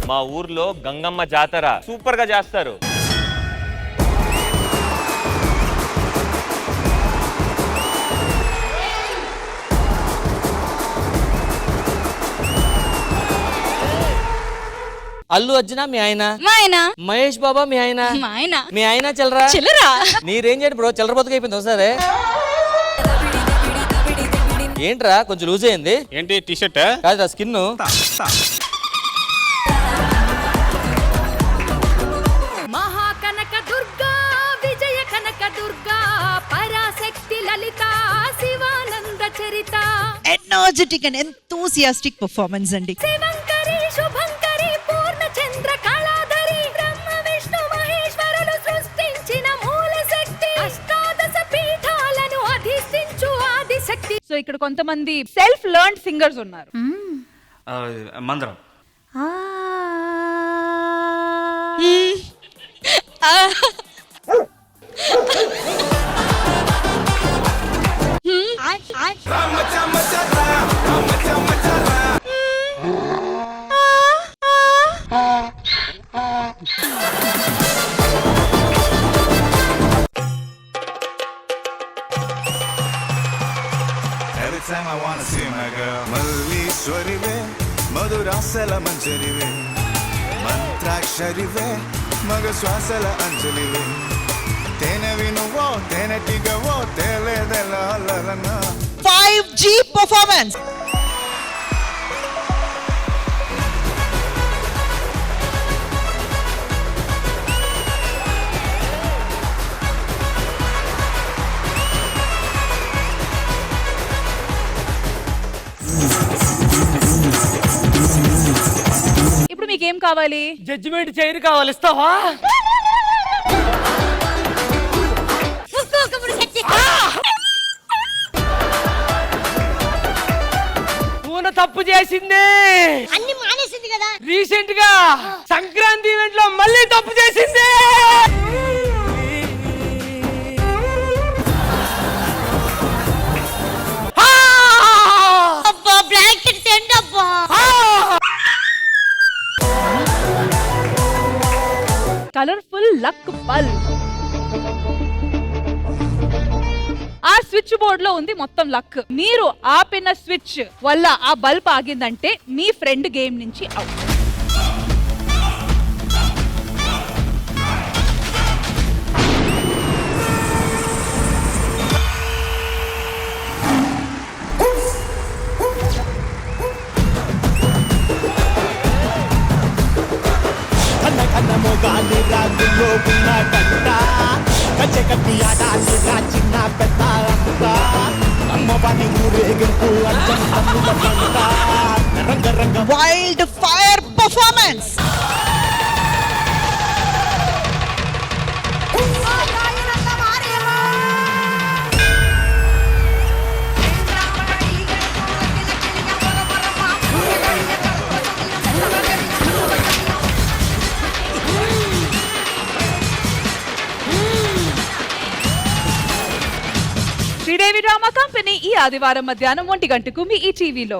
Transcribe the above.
మా ఊర్లో గంగమ్మ జాతర సూపర్ గా చేస్తారు. అల్లు అర్జున మీ ఆయన, మా ఆయన. మహేష్ బాబా మీ ఆయన, మా ఆయన. మీ ఆయన చిల్లరా చిల్లరా నీ రేంజ్ ఏంటి బ్రో? చిల్లర బతుకు అయిపోయింది ఒకసారి. ఏంట్రా కొంచెం లూజ్ అయింది? ఏంటి టీ షర్ట్ కాదురా స్కిన్. మహాకనక దుర్గా విజయ కనక దుర్గా పరాశక్తి లలిత శివానంద చరిత. ఎనర్జెటిక్ అండ్ ఎంతూసియాస్టిక్ పర్ఫార్మెన్స్ అండి. శివంకరి శుభంకరి పూర్ణ చంద్ర కళాధరి బ్రహ్మ విష్ణు మహేశ్వరులు సృష్టించిన మూల శక్తి అష్టాదశ పీఠాలను అధిష్ఠించు ఆదిశక్తి. సో ఇక్కడ కొంతమంది సెల్ఫ్ లెర్న్డ్ సింగర్స్ ఉన్నారు. మందరం Every time I wanna see my girl మల్లీశ్వరివే మధురాసల మంజరివే మంత్రాక్షరివే మగ శ్వాసల అంజలివే తేనెవి నువ్వో తేనెటిగవో తేలేదెలన 5G performance. ఇప్పుడు మీకేం కావాలి? జడ్జిమెంట్ చైర్ కావాలి, ఇస్తావా? తప్పు చేసింది, అన్ని మానేసింది కదా. రీసెంట్ గా సంక్రాంతి ఈవెంట్ లో మళ్ళీ తప్పు చేసింది. అబ్బా బ్లాంకెట్ తెండి అబ్బా. Colourful luck bulb. ఆ స్విచ్ బోర్డ్ లో ఉంది మొత్తం లక్. మీరు ఆపిన స్విచ్ వల్ల ఆ బల్బ్ ఆగిందంటే మీ ఫ్రెండ్ గేమ్ నుంచి out. Wild fire performance. Sridevi drama company ఈ ఆదివారం మధ్యాహ్నం 1 గంటకు మీ ఈ టీవీలో.